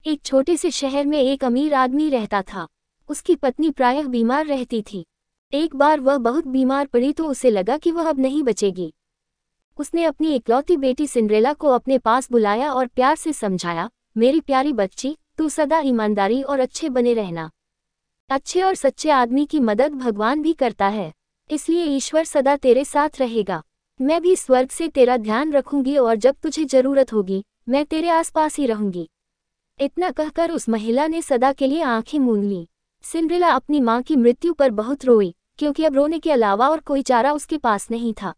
एक छोटे से शहर में एक अमीर आदमी रहता था। उसकी पत्नी प्रायः बीमार रहती थी। एक बार वह बहुत बीमार पड़ी तो उसे लगा कि वह अब नहीं बचेगी। उसने अपनी इकलौती बेटी सिंड्रेला को अपने पास बुलाया और प्यार से समझाया, मेरी प्यारी बच्ची, तू सदा ईमानदारी और अच्छे बने रहना। अच्छे और सच्चे आदमी की मदद भगवान भी करता है, इसलिए ईश्वर सदा तेरे साथ रहेगा। मैं भी स्वर्ग से तेरा ध्यान रखूंगी और जब तुझे जरूरत होगी मैं तेरे आसपास ही रहूंगी। इतना कहकर उस महिला ने सदा के लिए आंखें मूंद लीं। सिंड्रेला अपनी मां की मृत्यु पर बहुत रोई, क्योंकि अब रोने के अलावा और कोई चारा उसके पास नहीं था।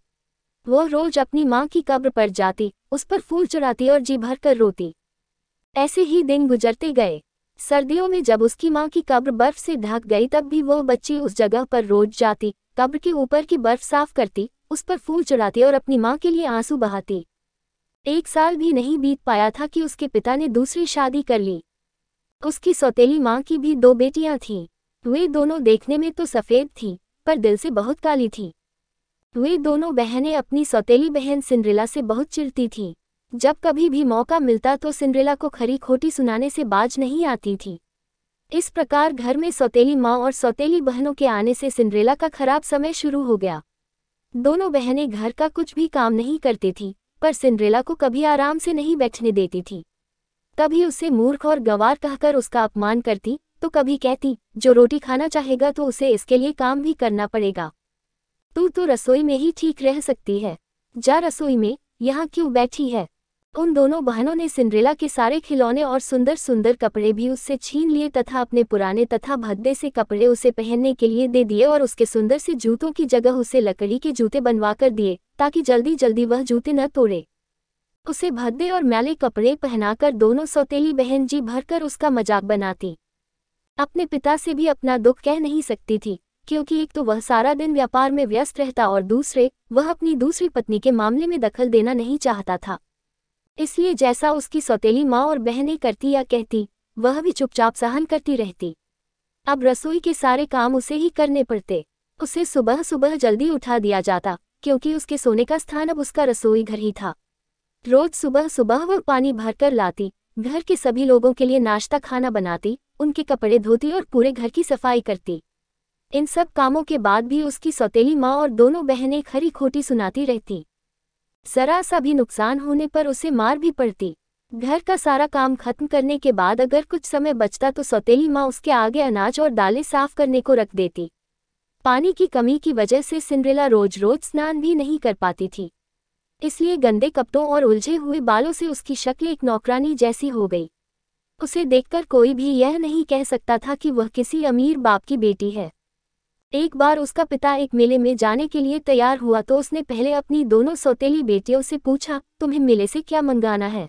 वह रोज अपनी मां की कब्र पर जाती, उस पर फूल चढ़ाती और जी भर कर रोती। ऐसे ही दिन गुजरते गए। सर्दियों में जब उसकी मां की कब्र बर्फ से ढक गई तब भी वह बच्ची उस जगह पर रोज जाती, कब्र के ऊपर की बर्फ साफ करती, उस पर फूल चढ़ाती और अपनी मां के लिए आंसू बहाती। 1 साल भी नहीं बीत पाया था कि उसके पिता ने दूसरी शादी कर ली। उसकी सौतेली मां की भी 2 बेटियां थीं। वे दोनों देखने में तो सफ़ेद थीं, पर दिल से बहुत काली थीं। वे दोनों बहनें अपनी सौतेली बहन सिंड्रेला से बहुत चिढ़ती थीं। जब कभी भी मौका मिलता तो सिंड्रेला को खरी खोटी सुनाने से बाज नहीं आती थी। इस प्रकार घर में सौतेली माँ और सौतेली बहनों के आने से सिंड्रेला का खराब समय शुरू हो गया। दोनों बहनें घर का कुछ भी काम नहीं करती थीं, पर सिंड्रेला को कभी आराम से नहीं बैठने देती थी। कभी उसे मूर्ख और गंवार कहकर उसका अपमान करती, तो कभी कहती, जो रोटी खाना चाहेगा तो उसे इसके लिए काम भी करना पड़ेगा। तू तो रसोई में ही ठीक रह सकती है, जा रसोई में, यहाँ क्यों बैठी है। उन दोनों बहनों ने सिंड्रेला के सारे खिलौने और सुंदर सुंदर कपड़े भी उससे छीन लिए तथा अपने पुराने तथा भद्दे से कपड़े उसे पहनने के लिए दे दिए और उसके सुंदर से जूतों की जगह उसे लकड़ी के जूते बनवाकर दिए, ताकि जल्दी जल्दी वह जूते न तोड़े। उसे भद्दे और मैले कपड़े पहनाकर दोनों सौतेली बहन जी भरकर उसका मजाक बनाती। अपने पिता से भी अपना दुख कह नहीं सकती थी, क्योंकि एक तो वह सारा दिन व्यापार में व्यस्त रहता और दूसरे, वह अपनी दूसरी पत्नी के मामले में दखल देना नहीं चाहता था। इसलिए जैसा उसकी सौतेली माँ और बहनें करती या कहती, वह भी चुपचाप सहन करती रहती। अब रसोई के सारे काम उसे ही करने पड़ते। उसे सुबह सुबह जल्दी उठा दिया जाता, क्योंकि उसके सोने का स्थान अब उसका रसोई घर ही था। रोज सुबह सुबह वह पानी भरकर लाती, घर के सभी लोगों के लिए नाश्ता खाना बनाती, उनके कपड़े धोती और पूरे घर की सफाई करती। इन सब कामों के बाद भी उसकी सौतेली माँ और दोनों बहनें खरी खोटी सुनाती रहती। जरा सा भी नुकसान होने पर उसे मार भी पड़ती। घर का सारा काम खत्म करने के बाद अगर कुछ समय बचता तो सौतेली माँ उसके आगे अनाज और दालें साफ करने को रख देती। पानी की कमी की वजह से सिंड्रेला रोज रोज स्नान भी नहीं कर पाती थी, इसलिए गंदे कपड़ों और उलझे हुए बालों से उसकी शक्ल एक नौकरानी जैसी हो गई। उसे देखकर कोई भी यह नहीं कह सकता था कि वह किसी अमीर बाप की बेटी है। एक बार उसका पिता एक मेले में जाने के लिए तैयार हुआ तो उसने पहले अपनी दोनों सौतेली बेटियों से पूछा, तुम्हें मेले से क्या मंगाना है।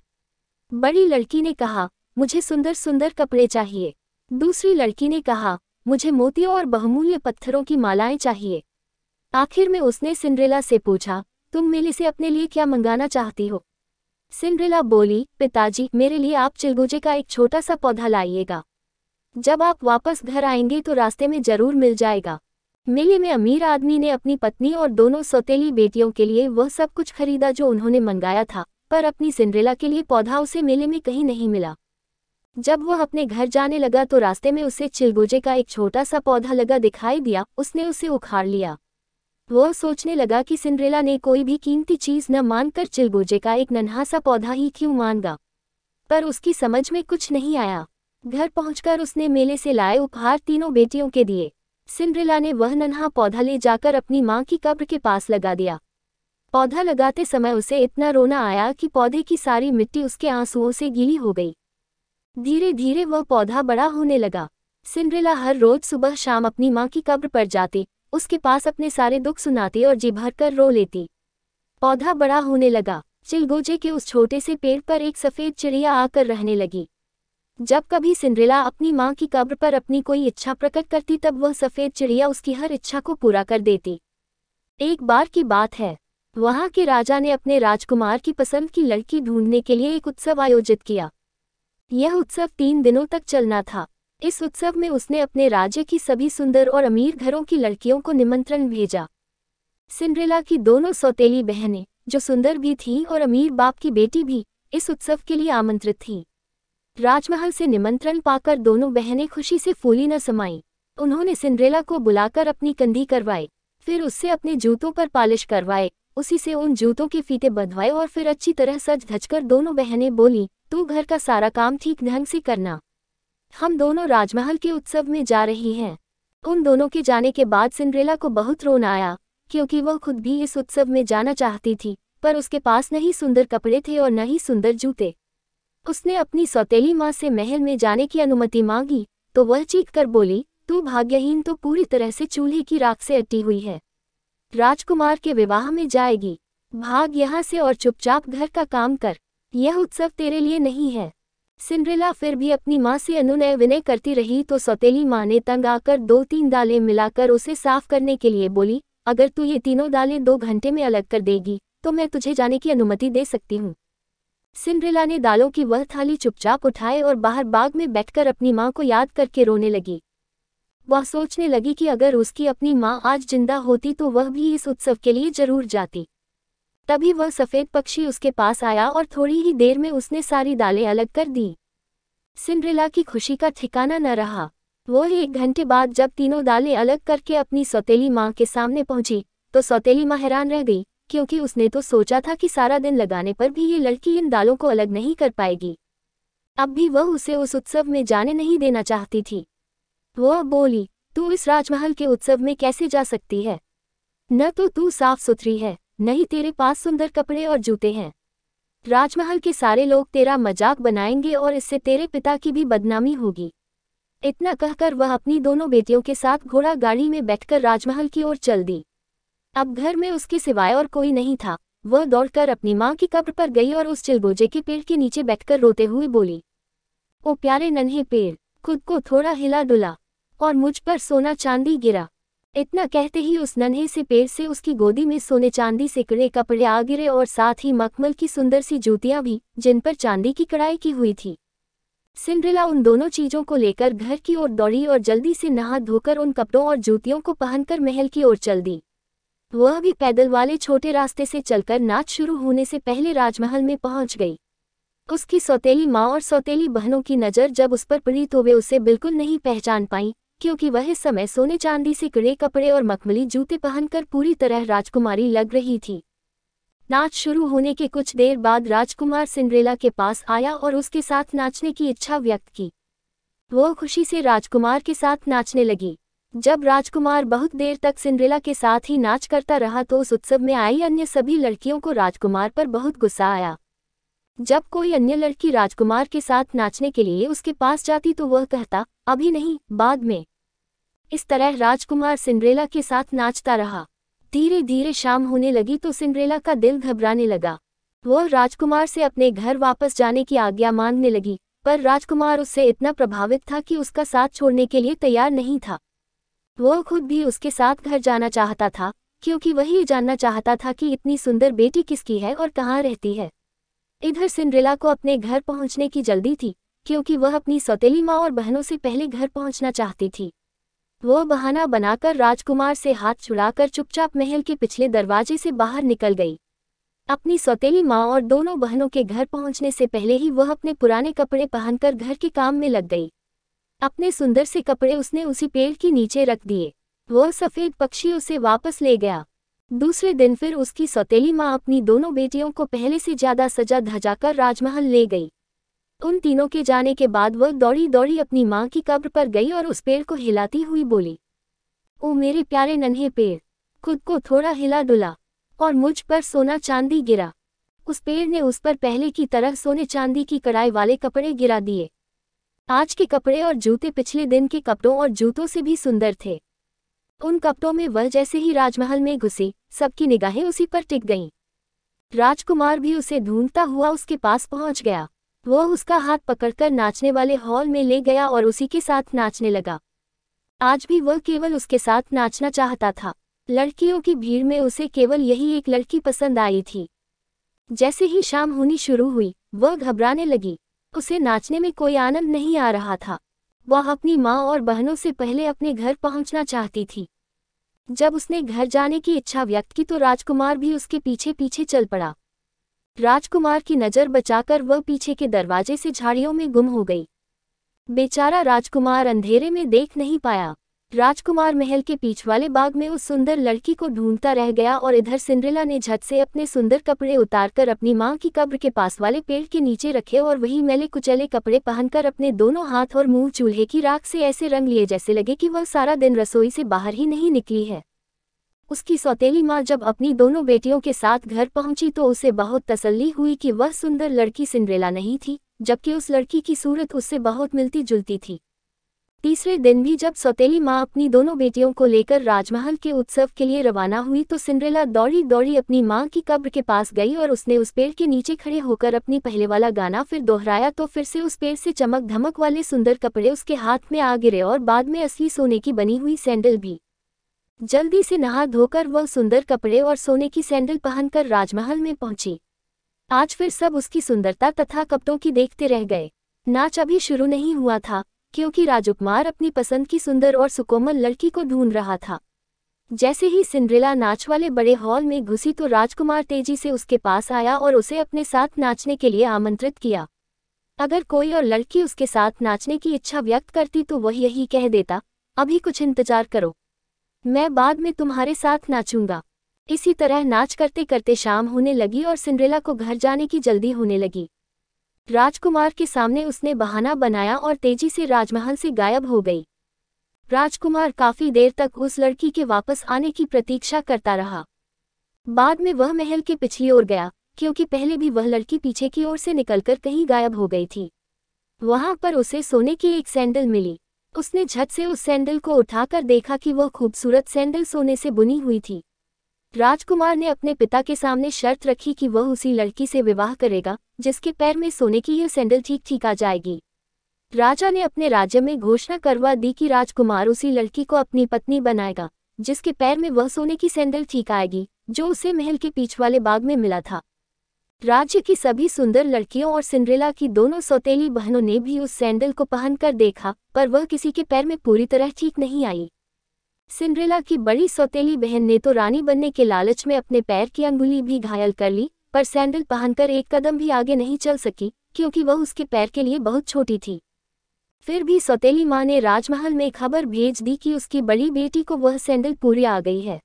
बड़ी लड़की ने कहा, मुझे सुंदर सुंदर कपड़े चाहिए। दूसरी लड़की ने कहा, मुझे मोतियों और बहुमूल्य पत्थरों की मालाएं चाहिए। आखिर में उसने सिंड्रेला से पूछा, तुम मेले से अपने लिए क्या मंगाना चाहती हो। सिंड्रेला बोली, पिताजी, मेरे लिए आप चिलगोजे का एक छोटा सा पौधा लाइएगा। जब आप वापस घर आएंगे तो रास्ते में जरूर मिल जाएगा। मेले में अमीर आदमी ने अपनी पत्नी और दोनों सौतेली बेटियों के लिए वह सब कुछ खरीदा जो उन्होंने मंगाया था, पर अपनी सिंड्रेला के लिए पौधा उसे मेले में कहीं नहीं मिला। जब वह अपने घर जाने लगा तो रास्ते में उसे चिलगोजे का एक छोटा सा पौधा लगा दिखाई दिया। उसने उसे उखाड़ लिया। वह सोचने लगा कि सिंड्रेला ने कोई भी कीमती चीज न मानकर चिलगोजे का एक नन्हा सा पौधा ही क्यों मांगा, पर उसकी समझ में कुछ नहीं आया। घर पहुंचकर उसने मेले से लाए उपहार तीनों बेटियों के दिए। सिंड्रेला ने वह नन्हा पौधा ले जाकर अपनी मां की कब्र के पास लगा दिया। पौधा लगाते समय उसे इतना रोना आया कि पौधे की सारी मिट्टी उसके आंसुओं से गीली हो गई। धीरे धीरे वह पौधा बड़ा होने लगा। सिंड्रेला हर रोज सुबह शाम अपनी मां की कब्र पर जाती, उसके पास अपने सारे दुख सुनाती और जी भरकर रो लेती। पौधा बड़ा होने लगा। चिलगोजे के उस छोटे से पेड़ पर एक सफ़ेद चिड़िया आकर रहने लगी। जब कभी सिंड्रेला अपनी मां की कब्र पर अपनी कोई इच्छा प्रकट करती तब वह सफ़ेद चिड़िया उसकी हर इच्छा को पूरा कर देती। एक बार की बात है, वहां के राजा ने अपने राजकुमार की पसंद की लड़की ढूंढने के लिए एक उत्सव आयोजित किया। यह उत्सव 3 दिनों तक चलना था। इस उत्सव में उसने अपने राज्य की सभी सुंदर और अमीर घरों की लड़कियों को निमंत्रण भेजा। सिंड्रेला की दोनों सौतेली बहनें, जो सुंदर भी थीं और अमीर बाप की बेटी भी, इस उत्सव के लिए आमंत्रित थीं। राजमहल से निमंत्रण पाकर दोनों बहनें खुशी से फूली न समाईं। उन्होंने सिंड्रेला को बुलाकर अपनी कंधी करवाई, फिर उससे अपने जूतों पर पालिश करवाए, उसी से उन जूतों के फीते बंधवाए और फिर अच्छी तरह सज धजकर दोनों बहनें बोलीं, तू घर का सारा काम ठीक ढंग से करना, हम दोनों राजमहल के उत्सव में जा रही हैं। उन दोनों के जाने के बाद सिंड्रेला को बहुत रोना आया, क्योंकि वह खुद भी इस उत्सव में जाना चाहती थी, पर उसके पास न ही सुंदर कपड़े थे और न ही सुंदर जूते। उसने अपनी सौतेली माँ से महल में जाने की अनुमति मांगी, तो वह चीख कर बोली, तू भाग्यहीन तो पूरी तरह से चूल्हे की राख से अटी हुई है। राजकुमार के विवाह में जाएगी, भाग यहाँ से और चुपचाप घर का काम कर, यह उत्सव तेरे लिए नहीं है। सिंड्रेला फिर भी अपनी माँ से अनुनय विनय करती रही तो सौतेली माँ ने तंग आकर 2-3 दालें मिलाकर उसे साफ करने के लिए बोली, अगर तू ये तीनों दालें 2 घंटे में अलग कर देगी तो मैं तुझे जाने की अनुमति दे सकती हूँ। सिंड्रेला ने दालों की वह थाली चुपचाप उठाए और बाहर बाग में बैठकर अपनी माँ को याद करके रोने लगी। वह सोचने लगी कि अगर उसकी अपनी माँ आज जिंदा होती तो वह भी इस उत्सव के लिए जरूर जाती। तभी वह सफ़ेद पक्षी उसके पास आया और थोड़ी ही देर में उसने सारी दालें अलग कर दी। सिंड्रेला की खुशी का ठिकाना न रहा। वो 1 घंटे बाद जब तीनों दालें अलग करके अपनी सौतेली माँ के सामने पहुंची तो सौतेली माँ हैरान रह गई, क्योंकि उसने तो सोचा था कि सारा दिन लगाने पर भी ये लड़की इन दालों को अलग नहीं कर पाएगी। अब भी वह उसे उस उत्सव में जाने नहीं देना चाहती थी। वह बोली, तू इस राजमहल के उत्सव में कैसे जा सकती है? न तो तू साफ सुथरी है, नहीं तेरे पास सुंदर कपड़े और जूते हैं। राजमहल के सारे लोग तेरा मजाक बनाएंगे और इससे तेरे पिता की भी बदनामी होगी। इतना कहकर वह अपनी दोनों बेटियों के साथ घोड़ा गाड़ी में बैठकर राजमहल की ओर चल दी। अब घर में उसके सिवाय और कोई नहीं था। वह दौड़कर अपनी माँ की कब्र पर गई और उस चिलगोजे के पेड़ के नीचे बैठकर रोते हुए बोली, ओ प्यारे नन्हे पेड़, खुद को थोड़ा हिला डुला और मुझ पर सोना चांदी गिरा। इतना कहते ही उस नन्हे से पेड़ से उसकी गोदी में सोने चांदी से कड़े कपड़े आ गिरे और साथ ही मखमल की सुंदर सी जूतियां भी, जिन पर चांदी की कढ़ाई की हुई थी। सिंड्रेला उन दोनों चीजों को लेकर घर की ओर दौड़ी और जल्दी से नहा धोकर उन कपड़ों और जूतियों को पहनकर महल की ओर चल दी। वह भी पैदल वाले छोटे रास्ते से चलकर नाच शुरू होने से पहले राजमहल में पहुंच गई। उसकी सौतेली माँ और सौतेली बहनों की नज़र जब उस पर पड़ी तो वे उसे बिल्कुल नहीं पहचान पाईं, क्योंकि वह इस समय सोने चांदी से कड़े कपड़े और मखमली जूते पहनकर पूरी तरह राजकुमारी लग रही थी। नाच शुरू होने के कुछ देर बाद राजकुमार सिंड्रेला के पास आया और उसके साथ नाचने की इच्छा व्यक्त की। वह खुशी से राजकुमार के साथ नाचने लगी। जब राजकुमार बहुत देर तक सिंड्रेला के साथ ही नाच करता रहा तो उस उत्सव में आई अन्य सभी लड़कियों को राजकुमार पर बहुत गुस्सा आया। जब कोई अन्य लड़की राजकुमार के साथ नाचने के लिए उसके पास जाती तो वह कहता, अभी नहीं, बाद में। इस तरह राजकुमार सिंड्रेला के साथ नाचता रहा। धीरे धीरे शाम होने लगी तो सिंड्रेला का दिल घबराने लगा। वह राजकुमार से अपने घर वापस जाने की आज्ञा मांगने लगी, पर राजकुमार उससे इतना प्रभावित था कि उसका साथ छोड़ने के लिए तैयार नहीं था। वह खुद भी उसके साथ घर जाना चाहता था, क्योंकि वह ये जानना चाहता था कि इतनी सुंदर बेटी किसकी है और कहाँ रहती है। इधर सिंड्रेला को अपने घर पहुंचने की जल्दी थी, क्योंकि वह अपनी सौतेली माँ और बहनों से पहले घर पहुंचना चाहती थी। वह बहाना बनाकर राजकुमार से हाथ छुड़ाकर चुपचाप महल के पिछले दरवाजे से बाहर निकल गई। अपनी सौतेली माँ और दोनों बहनों के घर पहुंचने से पहले ही वह अपने पुराने कपड़े पहनकर घर के काम में लग गई। अपने सुंदर से कपड़े उसने उसी पेड़ के नीचे रख दिए। वह सफ़ेद पक्षी उसे वापस ले गया। दूसरे दिन फिर उसकी सौतेली माँ अपनी दोनों बेटियों को पहले से ज्यादा सजा धजाकर राजमहल ले गई। उन तीनों के जाने के बाद वह दौड़ी दौड़ी अपनी माँ की कब्र पर गई और उस पेड़ को हिलाती हुई बोली, ओ मेरे प्यारे नन्हे पेड़, खुद को थोड़ा हिला डुला और मुझ पर सोना चांदी गिरा। उस पेड़ ने उस पर पहले की तरह सोने चांदी की कढ़ाई वाले कपड़े गिरा दिए। आज के कपड़े और जूते पिछले दिन के कपड़ों और जूतों से भी सुंदर थे। उन कपड़ों में वह जैसे ही राजमहल में घुसी, सबकी निगाहें उसी पर टिक गईं। राजकुमार भी उसे ढूंढता हुआ उसके पास पहुंच गया। वह उसका हाथ पकड़कर नाचने वाले हॉल में ले गया और उसी के साथ नाचने लगा। आज भी वह केवल उसके साथ नाचना चाहता था। लड़कियों की भीड़ में उसे केवल यही एक लड़की पसंद आई थी। जैसे ही शाम होनी शुरू हुई, वह घबराने लगी। उसे नाचने में कोई आनंद नहीं आ रहा था। वह अपनी माँ और बहनों से पहले अपने घर पहुंचना चाहती थी। जब उसने घर जाने की इच्छा व्यक्त की तो राजकुमार भी उसके पीछे पीछे चल पड़ा। राजकुमार की नज़र बचाकर वह पीछे के दरवाजे से झाड़ियों में गुम हो गई। बेचारा राजकुमार अंधेरे में देख नहीं पाया। राजकुमार महल के पीछ वाले बाग में उस सुंदर लड़की को ढूंढता रह गया और इधर सिंड्रेला ने झट से अपने सुंदर कपड़े उतारकर अपनी मां की कब्र के पास वाले पेड़ के नीचे रखे और वही मैले कुचले कपड़े पहनकर अपने दोनों हाथ और मुंह चूल्हे की राख से ऐसे रंग लिए जैसे लगे कि वह सारा दिन रसोई से बाहर ही नहीं निकली है। उसकी सौतेली माँ जब अपनी दोनों बेटियों के साथ घर पहुंची तो उसे बहुत तसल्ली हुई कि वह सुंदर लड़की सिंड्रेला नहीं थी, जबकि उस लड़की की सूरत उससे बहुत मिलती जुलती थी। तीसरे दिन भी जब सौतेली माँ अपनी दोनों बेटियों को लेकर राजमहल के उत्सव के लिए रवाना हुई तो सिंड्रेला दौड़ी दौड़ी अपनी माँ की कब्र के पास गई और उसने उस पेड़ के नीचे खड़े होकर अपनी पहले वाला गाना फिर दोहराया तो फिर से उस पेड़ से चमक धमक वाले सुंदर कपड़े उसके हाथ में आ गिरे और बाद में असली सोने की बनी हुई सैंडल भी। जल्दी से नहा धोकर वह सुंदर कपड़े और सोने की सैंडल पहनकर राजमहल में पहुंची। आज फिर सब उसकी सुंदरता तथा कपड़ों की देखते रह गए। नाच अभी शुरू नहीं हुआ था क्योंकि राजकुमार अपनी पसंद की सुंदर और सुकोमल लड़की को ढूंढ रहा था। जैसे ही सिंड्रेला नाच वाले बड़े हॉल में घुसी तो राजकुमार तेजी से उसके पास आया और उसे अपने साथ नाचने के लिए आमंत्रित किया। अगर कोई और लड़की उसके साथ नाचने की इच्छा व्यक्त करती तो वह यही कह देता, अभी कुछ इंतजार करो, मैं बाद में तुम्हारे साथ नाचूंगा। इसी तरह नाच करते करते शाम होने लगी और सिंड्रेला को घर जाने की जल्दी होने लगी। राजकुमार के सामने उसने बहाना बनाया और तेजी से राजमहल से गायब हो गई। राजकुमार काफी देर तक उस लड़की के वापस आने की प्रतीक्षा करता रहा। बाद में वह महल के पिछली ओर गया क्योंकि पहले भी वह लड़की पीछे की ओर से निकलकर कहीं गायब हो गई थी। वहां पर उसे सोने की एक सैंडल मिली। उसने झट से उस सैंडल को उठाकर देखा कि वह खूबसूरत सैंडल सोने से बुनी हुई थी। राजकुमार ने अपने पिता के सामने शर्त रखी कि वह उसी लड़की से विवाह करेगा जिसके पैर में सोने की यह सैंडल ठीक ठीक आ जाएगी। राजा ने अपने राज्य में घोषणा करवा दी कि राजकुमार उसी लड़की को अपनी पत्नी बनाएगा जिसके पैर में वह सोने की सैंडल ठीक आएगी जो उसे महल के पीछ वाले बाग में मिला था। राज्य की सभी सुंदर लड़कियों और सिंड्रेला की दोनों सौतेली बहनों ने भी उस सैंडल को पहनकर देखा पर वह किसी के पैर में पूरी तरह ठीक नहीं आई। सिंड्रेला की बड़ी सौतेली बहन ने तो रानी बनने के लालच में अपने पैर की अंगुली भी घायल कर ली पर सैंडल पहनकर एक कदम भी आगे नहीं चल सकी क्योंकि वह उसके पैर के लिए बहुत छोटी थी। फिर भी सौतेली माँ ने राजमहल में खबर भेज दी कि उसकी बड़ी बेटी को वह सैंडल पूरी आ गई है।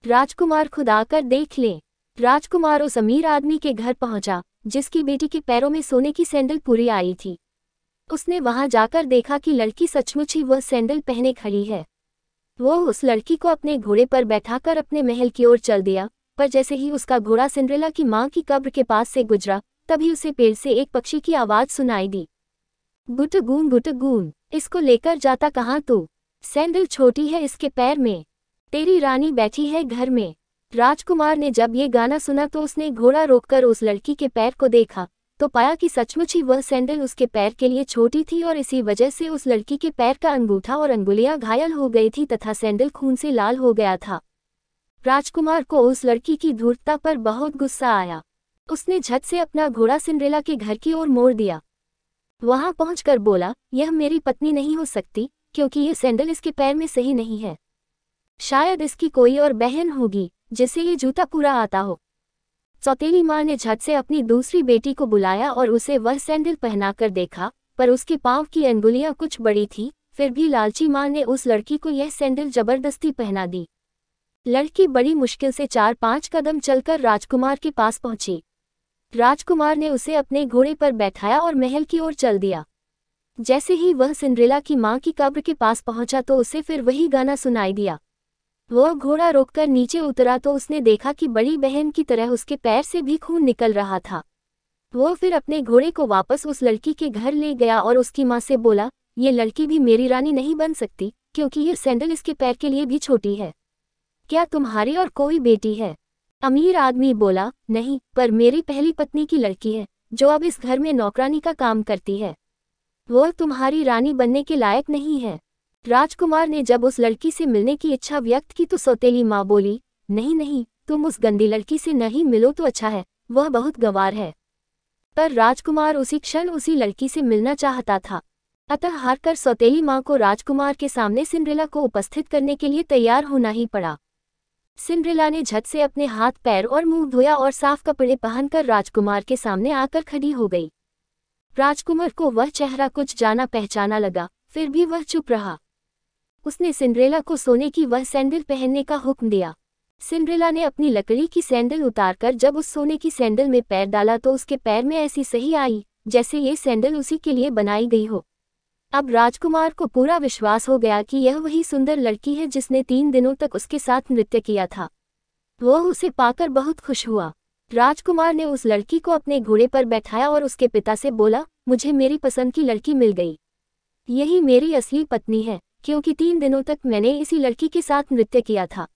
राजकुमार खुद आकर देख ले। राजकुमार उस अमीर आदमी के घर पहुंचा जिसकी बेटी के पैरों में सोने की सैंडल पूरी आई थी। उसने वहां जाकर देखा कि लड़की सचमुच ही वह सैंडल पहने खड़ी है। वो उस लड़की को अपने घोड़े पर बैठाकर अपने महल की ओर चल दिया पर जैसे ही उसका घोड़ा सिंड्रेला की मां की कब्र के पास से गुजरा तभी उसे पेड़ से एक पक्षी की आवाज सुनाई दी, गुटगून, इसको लेकर जाता कहाँ तू? सैंडल छोटी है इसके पैर में, तेरी रानी बैठी है घर में। राजकुमार ने जब ये गाना सुना तो उसने घोड़ा रोककर उस लड़की के पैर को देखा तो पाया कि सचमुच ही वह सैंडल उसके पैर के लिए छोटी थी और इसी वजह से उस लड़की के पैर का अंगूठा और अंगुलियां घायल हो गई थी तथा सैंडल खून से लाल हो गया था। राजकुमार को उस लड़की की धूर्तता पर बहुत गुस्सा आया। उसने झट से अपना घोड़ा सिंड्रेला के घर की ओर मोड़ दिया। वहां पहुंचकर बोला, यह मेरी पत्नी नहीं हो सकती क्योंकि यह सैंडल इसके पैर में सही नहीं है। शायद इसकी कोई और बहन होगी जिसे ये जूता पूरा आता हो। सौतेली माँ ने झट से अपनी दूसरी बेटी को बुलाया और उसे वह सैंडल पहनाकर देखा पर उसके पांव की अंगुलियां कुछ बड़ी थी। फिर भी लालची माँ ने उस लड़की को यह सैंडल जबरदस्ती पहना दी। लड़की बड़ी मुश्किल से 4-5 कदम चलकर राजकुमार के पास पहुंची। राजकुमार ने उसे अपने घोड़े पर बैठाया और महल की ओर चल दिया। जैसे ही वह सिंड्रेला की मां की कब्र के पास पहुंचा तो उसे फिर वही गाना सुनाई दिया। वह घोड़ा रोककर नीचे उतरा तो उसने देखा कि बड़ी बहन की तरह उसके पैर से भी खून निकल रहा था। वह फिर अपने घोड़े को वापस उस लड़की के घर ले गया और उसकी मां से बोला, ये लड़की भी मेरी रानी नहीं बन सकती क्योंकि ये सैंडल इसके पैर के लिए भी छोटी है। क्या तुम्हारी और कोई बेटी है? अमीर आदमी बोला, नहीं, पर मेरी पहली पत्नी की लड़की है जो अब इस घर में नौकरानी का काम करती है। वह तुम्हारी रानी बनने के लायक नहीं है। राजकुमार ने जब उस लड़की से मिलने की इच्छा व्यक्त की तो सौतेली माँ बोली, नहीं नहीं, तुम उस गंदी लड़की से नहीं मिलो तो अच्छा है, वह बहुत गंवार है। पर राजकुमार उसी क्षण उसी लड़की से मिलना चाहता था। अतः हारकर सौतेली माँ को राजकुमार के सामने सिंड्रेला को उपस्थित करने के लिए तैयार होना ही पड़ा। सिंड्रेला ने झट से अपने हाथ पैर और मुंह धोया और साफ कपड़े पहनकर राजकुमार के सामने आकर खड़ी हो गई। राजकुमार को वह चेहरा कुछ जाना पहचाना लगा, फिर भी वह चुप रहा। उसने सिंड्रेला को सोने की वह सैंडल पहनने का हुक्म दिया। सिंड्रेला ने अपनी लकड़ी की सैंडल उतारकर जब उस सोने की सैंडल में पैर डाला तो उसके पैर में ऐसी सही आई जैसे ये सैंडल उसी के लिए बनाई गई हो। अब राजकुमार को पूरा विश्वास हो गया कि यह वही सुंदर लड़की है जिसने 3 दिनों तक उसके साथ नृत्य किया था। वह उसे पाकर बहुत खुश हुआ। राजकुमार ने उस लड़की को अपने घोड़े पर बैठाया और उसके पिता से बोला, मुझे मेरी पसंद की लड़की मिल गई। यही मेरी असली पत्नी है, क्योंकि 3 दिनों तक मैंने इसी लड़की के साथ नृत्य किया था।